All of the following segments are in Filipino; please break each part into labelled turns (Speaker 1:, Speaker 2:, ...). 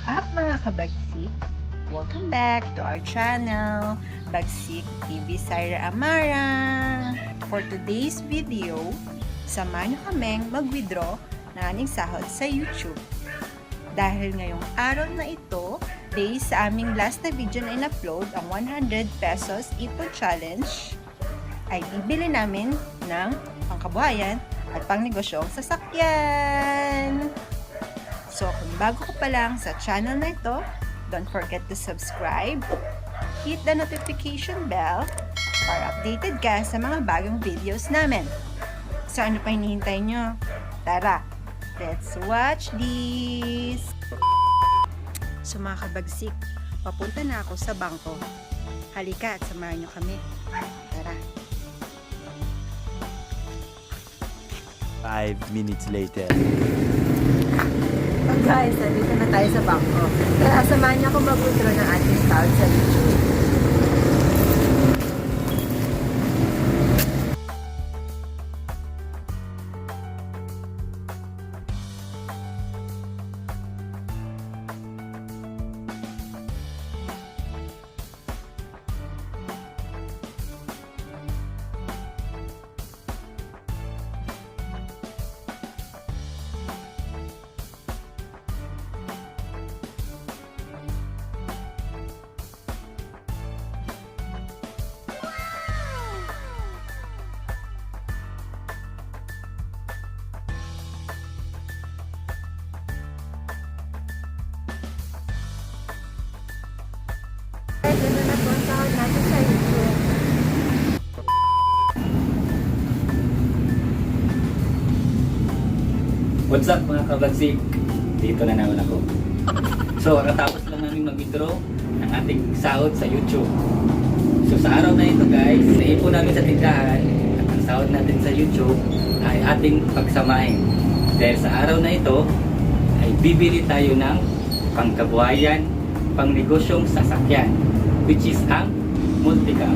Speaker 1: Up mga kabagsik! Welcome back to our channel, Bagsik TV Syra Amara. For today's video, samahan nyo kaming mag-withdraw ng aning sahod sa YouTube. Dahil ngayong araw na ito, based sa aming last na video na in-upload, ang 100 pesos ipon challenge, ay bibili namin ng pangkabuhayan at pangnegosyong sasakyan. So, kung bago ka pa lang sa channel na ito, don't forget to subscribe, hit the notification bell para updated ka sa mga bagong videos namin. So, ano pa hinihintay nyo? Tara, let's watch this! So, mga kabagsik, papunta na ako sa bangko. Halika at samahan nyo kami. Tara!
Speaker 2: 5 minutes later.
Speaker 1: Oh guys, nandito na tayo sa bangko. Kaya samahan niyo ako mag-withdraw ng ating sahod sa YouTube. Ito na po ang sahod natin sa YouTube.
Speaker 3: What's up mga kabagsik? Dito na naman ako. So, katapos lang namin mag-withdraw ng ating sahod sa YouTube. So, sa araw na ito guys, naipon namin sa tindahan at ang sahod natin sa YouTube ay ating pagsamahin. Dahil sa araw na ito, ay bibili tayo ng pangkabuhayan, pangnegosyong sasakyan, which is ang multicam.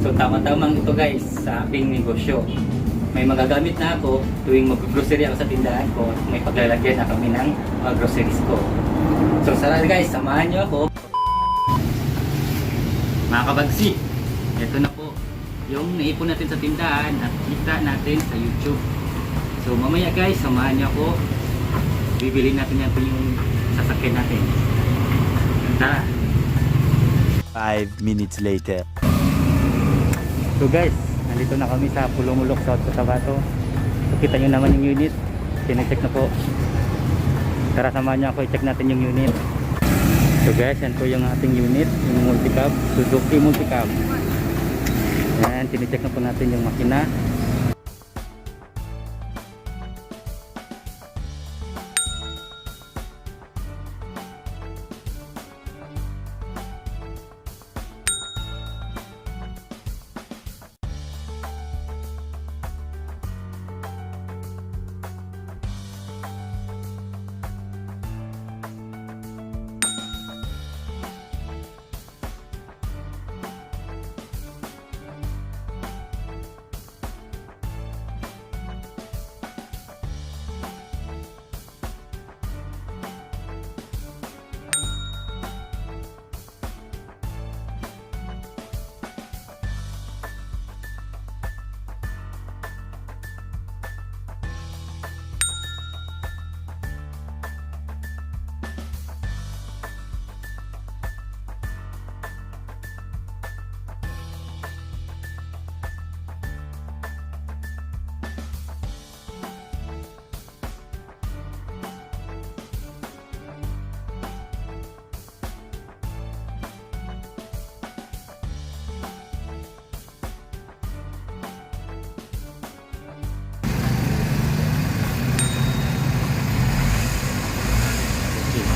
Speaker 3: So, tama-tamang ito guys sa aking negosyo. May magagamit na ako tuwing mag-grocery ako sa tindahan ko at may paglalagyan na kami ng mga groceries ko. So sana guys, samahan nyo ako. Mga kabagsik, ito na po yung naipon natin sa tindahan at kita natin sa YouTube. So mamaya guys, samahan nyo ako. Bibili natin yan yung sasakyan natin. Tara!
Speaker 2: 5 minutes later.
Speaker 3: So guys, nandito na kami sa Pulumulok, South Cotabato. So kita nyo naman yung unit. Sinecheck na po. Tara samahan nyo ako, i-check natin yung unit. So guys, yan po yung ating unit, yung multicab, Suzuki multicab. Yan, sinecheck na po natin yung makina.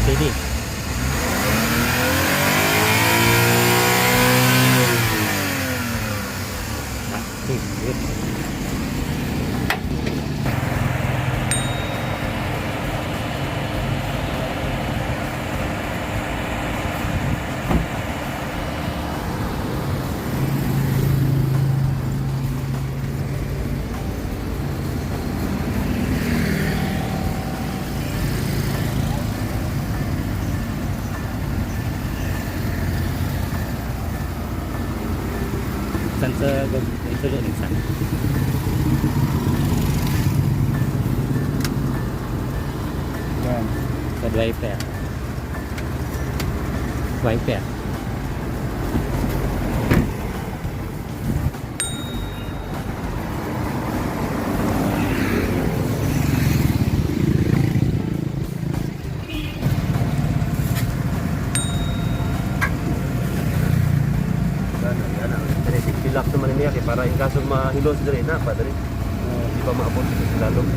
Speaker 3: Steady. Good. sa sulod isa. Yan. Sa wiper. Wiper.
Speaker 4: Relax naman niya kay para in kaso mahilon sa diri na pa diri. Di pa maabot sa lalong.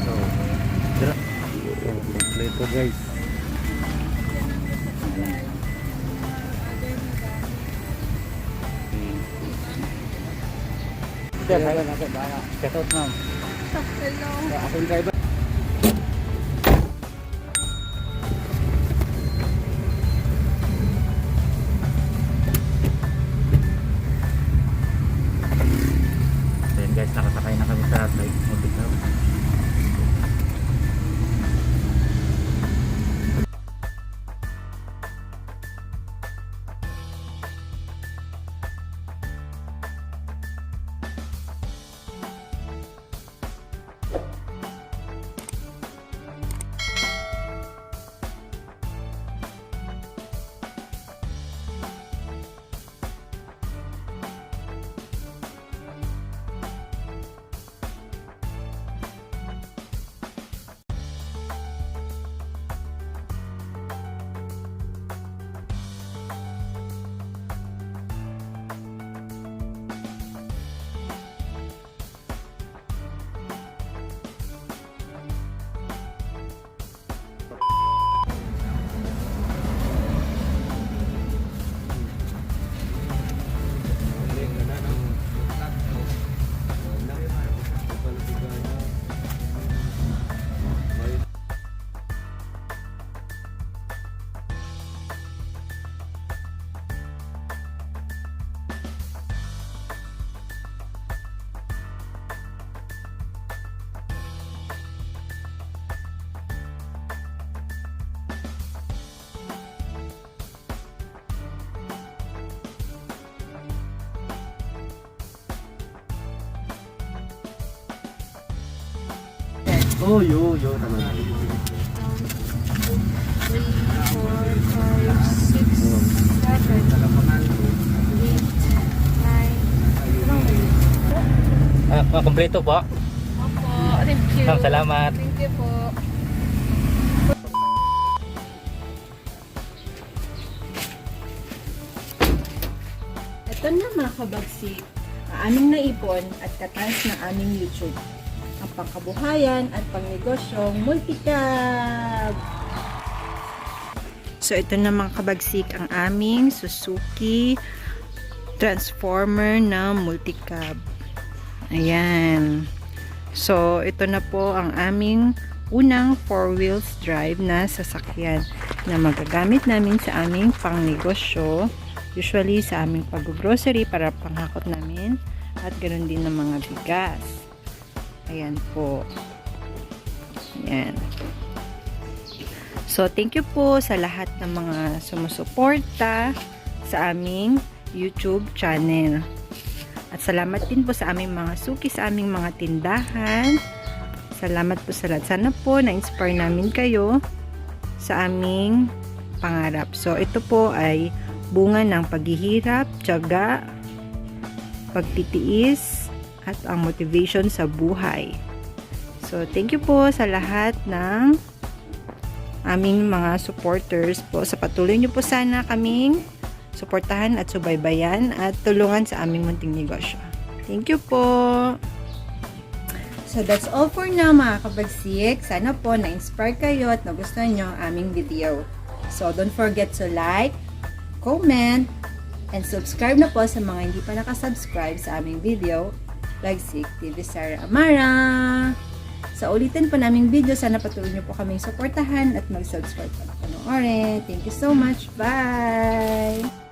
Speaker 4: So, dira. Play to guys.
Speaker 3: Shout out ma'am.
Speaker 1: Hello.
Speaker 3: Akong driver. Then guys, nakasakay na kami sa bike motor.
Speaker 4: Oh, yo, tama.
Speaker 1: 3, 4, 5, 6, 7, 8, 9.
Speaker 3: Kompleto po.
Speaker 1: Opo, thank you.
Speaker 3: Ma'am, salamat.
Speaker 1: Thank you po. Ito na mga kabagsik, ang aming naipon at katas ng aming YouTube. Ang pangkabuhayan at pangnegosyong multicab. So ito na mga kabagsik ang aming Suzuki Transformer na multicab. Ayan. So ito na po ang aming unang 4 wheels drive na sasakyan na magagamit namin sa aming pangnegosyo. Usually sa aming pag-grocery para panghakot namin at ganoon din ng mga bigas. Ayan po. Ayan. So, thank you po sa lahat ng mga sumusuporta sa aming YouTube channel. At salamat din po sa aming mga suki, sa aming mga tindahan. Salamat po sa lahat. Sana po na-inspire namin kayo sa aming pangarap. So, ito po ay bunga ng paghihirap, tiyaga, pagtitiis, at ang motivation sa buhay. So, thank you po sa lahat ng aming mga supporters po. Sa patuloy nyo po sana kaming suportahan at subaybayan at tulungan sa aming munting negosyo. Thank you po! So, that's all for now mga kabagsik. Sana po na-inspire kayo at nagustuhan nyo ang aming video. So, don't forget to like, comment, and subscribe na po sa mga hindi pa nakasubscribe sa aming video. Bagsik TV Sara Amara. Sa ulitin po naming video, sana patuloy nyo po kaming suportahan at mag-subscribe pa na panoorin. Thank you so much. Bye!